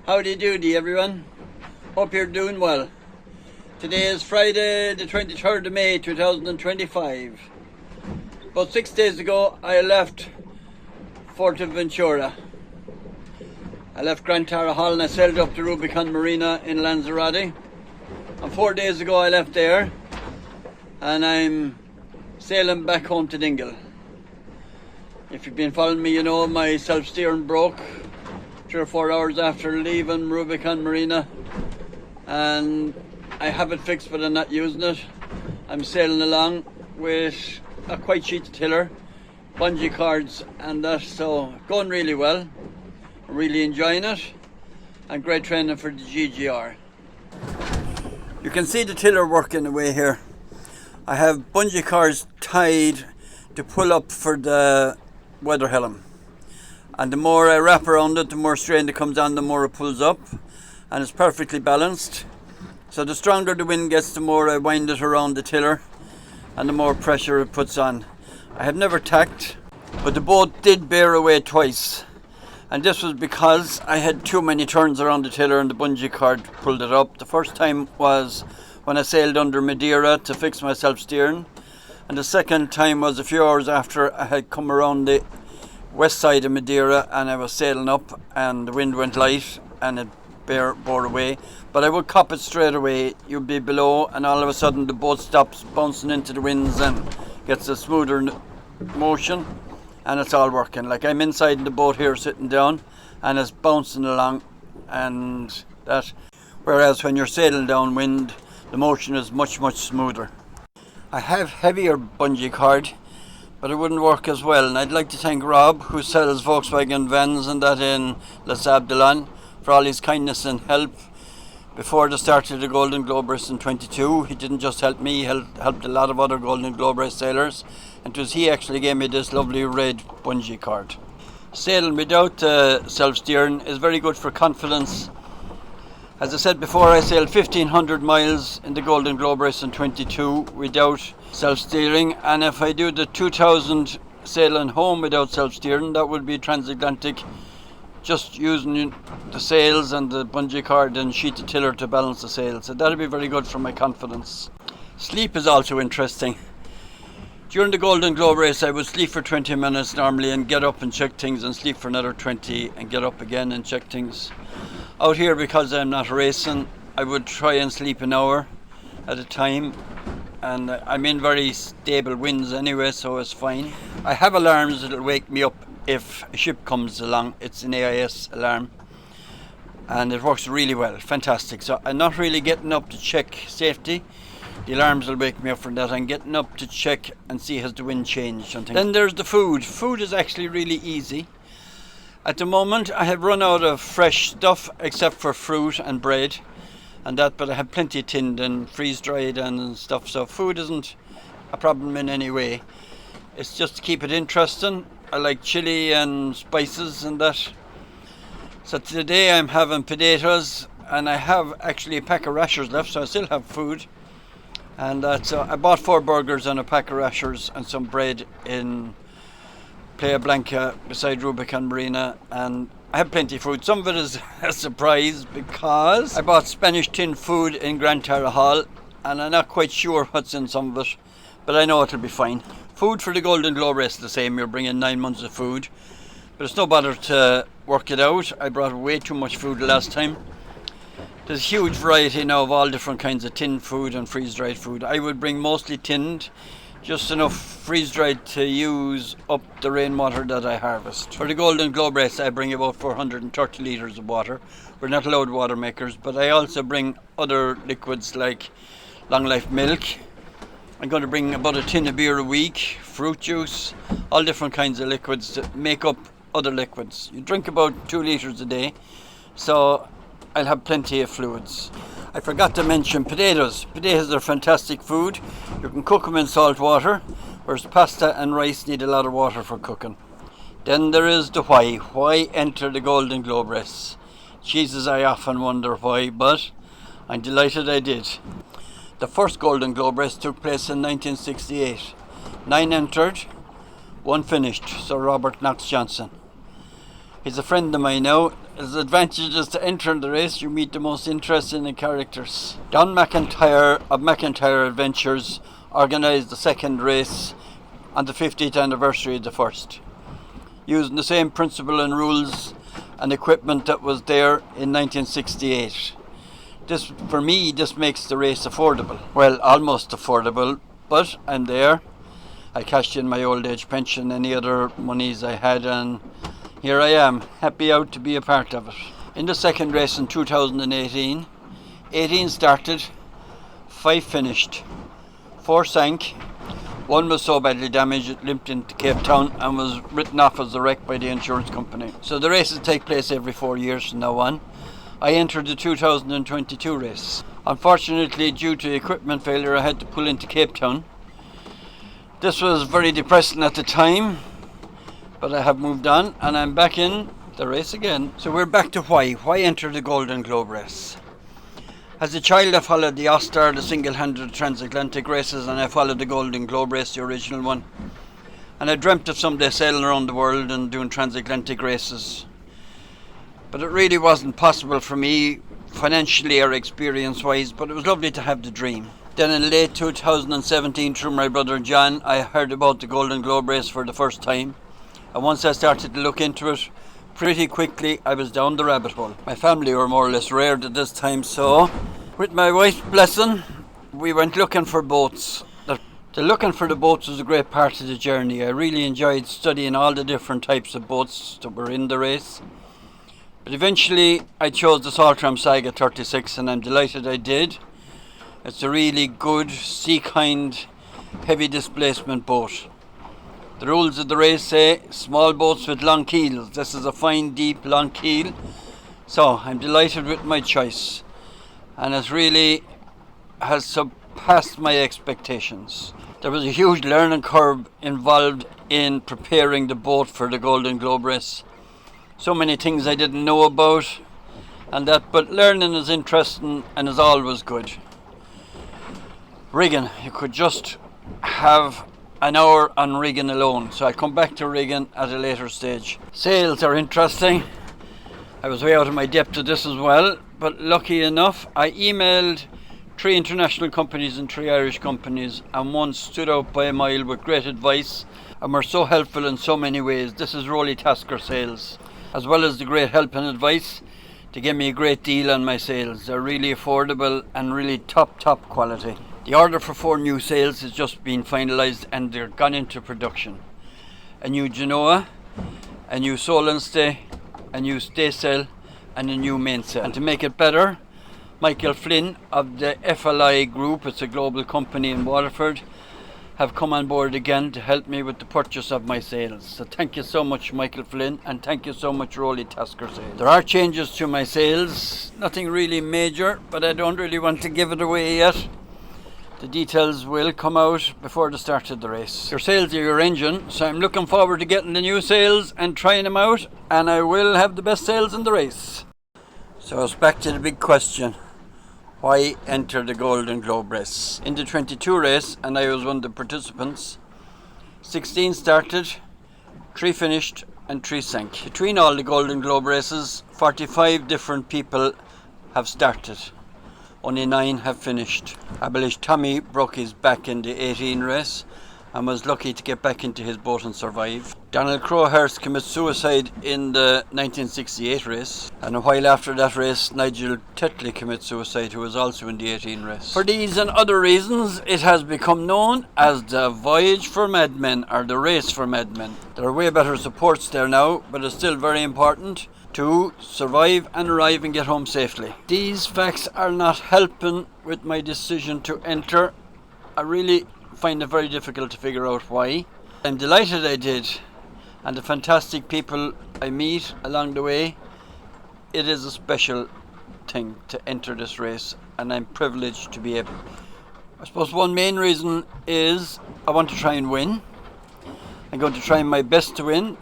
Howdy doody everyone, hope you're doing well. Today is Friday the 23rd of May 2025. About 6 days ago I left Fuerteventura. I left Gran Tara Hall and I sailed up to Rubicon Marina in Lanzarote. And 4 days ago I left there and I'm sailing back home to Dingle. If you've been following me, you know my self-steering broke 3 or 4 hours after leaving Rubicon Marina, and I have it fixed but I'm not using it. I'm sailing along with a quite cheap tiller, bungee cords and that, so going really well. I'm really enjoying it and great training for the GGR. You can see the tiller working away here. I have bungee cords tied to pull up for the weather helm. And the more I wrap around it, the more strain that comes on, the more it pulls up. And it's perfectly balanced. So the stronger the wind gets, the more I wind it around the tiller and the more pressure it puts on. I have never tacked, but the boat did bear away twice. And this was because I had too many turns around the tiller and the bungee cord pulled it up. The first time was when I sailed under Madeira to fix my self-steering. And the second time was a few hours after I had come around the west side of Madeira and I was sailing up and the wind went light and it bore away. But I would cop it straight away. You'd be below and all of a sudden the boat stops bouncing into the winds and gets a smoother motion and it's all working. Like I'm inside in the boat here sitting down and it's bouncing along and that. Whereas when you're sailing downwind, the motion is much smoother. I have heavier bungee cord, but it wouldn't work as well. And I'd like to thank Rob, who sells Volkswagen vans and that in Les Abdelon, for all his kindness and help. Before the start of the Golden Globe race in 22, he didn't just help me, he helped a lot of other Golden Globe race sailors. And it was he actually gave me this lovely red bungee cord. Sailing without self-steering is very good for confidence. As I said before, I sailed 1,500 miles in the Golden Globe race in 22 without self-steering, and if I do the 2,000 sailing home without self-steering, that would be transatlantic, just using the sails and the bungee cord and sheet of tiller to balance the sails. So that would be very good for my confidence. Sleep is also interesting. During the Golden Globe race I would sleep for 20 minutes normally and get up and check things and sleep for another 20 and get up again and check things. Out here, because I'm not racing, I would try and sleep an hour at a time, and I'm in very stable winds anyway, so it's fine. I have alarms that'll wake me up if a ship comes along. It's an AIS alarm and it works really well, fantastic. So I'm not really getting up to check safety. The alarms will wake me up from that. I'm getting up to check and see has the wind changed and things. Then there's the food. Food is actually really easy. At the moment I have run out of fresh stuff except for fruit and bread and that, but I have plenty tinned and freeze-dried and stuff, so food isn't a problem in any way. It's just to keep it interesting. I like chili and spices and that. So today I'm having potatoes and I have actually a pack of rashers left, so I still have food. And so I bought 4 burgers and a pack of rashers and some bread in Playa Blanca beside Rubicon Marina, and I have plenty of food. Some of it is a surprise because I bought Spanish tin food in Gran Tara Hall and I'm not quite sure what's in some of it, but I know it'll be fine. Food for the Golden Globe race is the same. You're bringing 9 months of food, but it's no bother to work it out. I brought way too much food the last time. There's a huge variety now of all different kinds of tinned food and freeze-dried food. I would bring mostly tinned, just enough freeze-dried to use up the rainwater that I harvest. For the Golden Globe race I bring about 430 litres of water. We're not allowed water makers, but I also bring other liquids like long life milk. I'm going to bring about a tin of beer a week, fruit juice, all different kinds of liquids to make up other liquids. You drink about 2 litres a day, so I'll have plenty of fluids. I forgot to mention potatoes. Potatoes are fantastic food. You can cook them in salt water, whereas pasta and rice need a lot of water for cooking. Then there is the why. Why enter the Golden Globe race? Jesus, I often wonder why, but I'm delighted I did. The first Golden Globe race took place in 1968. 9 entered, 1 finished, Sir Robert Knox Johnson. He's a friend of mine now. His advantage is to enter the race, you meet the most interesting characters. Don McIntyre of McIntyre Adventures organised the second race on the 50th anniversary of the first, using the same principle and rules and equipment that was there in 1968. For me, this makes the race affordable. Well, almost affordable, but I'm there. I cashed in my old age pension, any other monies I had, and here I am, happy out to be a part of it. In the second race in 2018, 18 started, 5 finished, 4 sank, 1 was so badly damaged it limped into Cape Town and was written off as a wreck by the insurance company. So the races take place every 4 years from now on. I entered the 2022 race. Unfortunately, due to equipment failure, I had to pull into Cape Town. This was very depressing at the time, but I have moved on and I'm back in the race again. So we're back to why enter the Golden Globe race. As a child, I followed the Ostar, the single-handed transatlantic races, and I followed the Golden Globe race, the original one. And I dreamt of someday sailing around the world and doing transatlantic races. But it really wasn't possible for me, financially or experience-wise, but it was lovely to have the dream. Then in late 2017, through my brother John, I heard about the Golden Globe race for the first time. And once I started to look into it, pretty quickly I was down the rabbit hole. My family were more or less reared at this time, so with my wife's blessing, we went looking for boats. The looking for the boats was a great part of the journey. I really enjoyed studying all the different types of boats that were in the race. But eventually I chose the Saltram Saga 36 and I'm delighted I did. It's a really good, sea-kind, heavy displacement boat. The rules of the race say small boats with long keels. This is a fine, deep, long keel. So I'm delighted with my choice. And it really has surpassed my expectations. There was a huge learning curve involved in preparing the boat for the Golden Globe race. So many things I didn't know about and that, but learning is interesting and is always good. Rigging, you could just have an hour on rigging alone, so I'll come back to rigging at a later stage. Sails are interesting. I was way out of my depth of this as well, but lucky enough I emailed 3 international companies and 3 Irish companies, and one stood out by a mile with great advice and were so helpful in so many ways. This is Rolly Tasker Sails. As well as the great help and advice, they gave me a great deal on my sails. They're really affordable and really top quality. The order for 4 new sails has just been finalised and they're gone into production. A new Genoa, a new Sol and Stay, a new staysail and a new mainsail. And to make it better, Michael Flynn of the FLI Group, it's a global company in Waterford, have come on board again to help me with the purchase of my sails. So thank you so much, Michael Flynn, and thank you so much, Rolly Tasker Sails. There are changes to my sails, nothing really major, but I don't really want to give it away yet. The details will come out before the start of the race. Your sails are your engine, so I'm looking forward to getting the new sails and trying them out, and I will have the best sails in the race. So it's back to the big question. Why enter the Golden Globe race? In the 22 race, and I was one of the participants, 16 started, 3 finished and 3 sank. Between all the Golden Globe races, 45 different people have started. Only 9 have finished. I believe Tommy broke his back in the 18 race and was lucky to get back into his boat and survive. Donald Crowhurst committed suicide in the 1968 race, and a while after that race, Nigel Tetley committed suicide, who was also in the 18 race. For these and other reasons, it has become known as the Voyage for Madmen, or the Race for Madmen. There are way better supports there now, but it's still very important to survive and arrive and get home safely. These facts are not helping with my decision to enter. I really find it very difficult to figure out why. I'm delighted I did, and the fantastic people I meet along the way. It is a special thing to enter this race, and I'm privileged to be able. I suppose one main reason is I want to try and win. I'm going to try my best to win.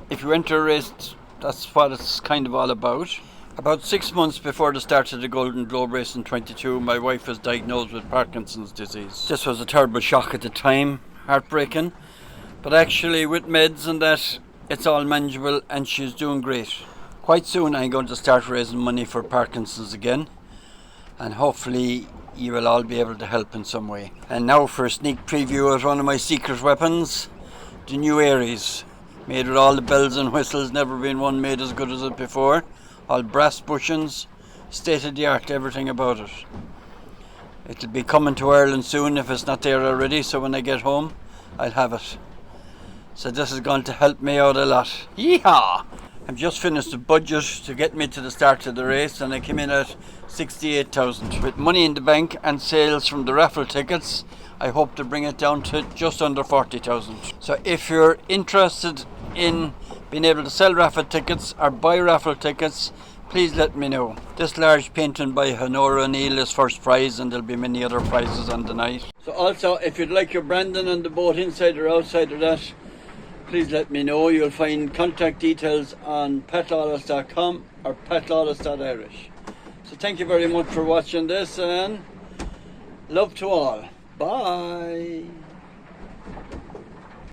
If you enter a race, that's what it's kind of all about. About 6 months before the start of the Golden Globe race in 22, my wife was diagnosed with Parkinson's disease. This was a terrible shock at the time, heartbreaking, but actually with meds and that, it's all manageable and she's doing great. Quite soon I'm going to start raising money for Parkinson's again, and hopefully you will all be able to help in some way. And now for a sneak preview of one of my secret weapons, the new Aries. Made with all the bells and whistles, never been one made as good as it before. All brass bushings, state of the art, everything about it. It'll be coming to Ireland soon if it's not there already, so when I get home I'll have it. So this is going to help me out a lot. Yeehaw! I've just finished the budget to get me to the start of the race, and I came in at 68,000. With money in the bank and sales from the raffle tickets, I hope to bring it down to just under 40,000. So if you're interested in being able to sell raffle tickets or buy raffle tickets, please let me know. This large painting by Honora O'Neill is first prize, and there'll be many other prizes on the night. So also, if you'd like your branding on the boat inside or outside of that, please let me know. You'll find contact details on petlawless.com or petlawless.irish. So thank you very much for watching this, and love to all. Bye.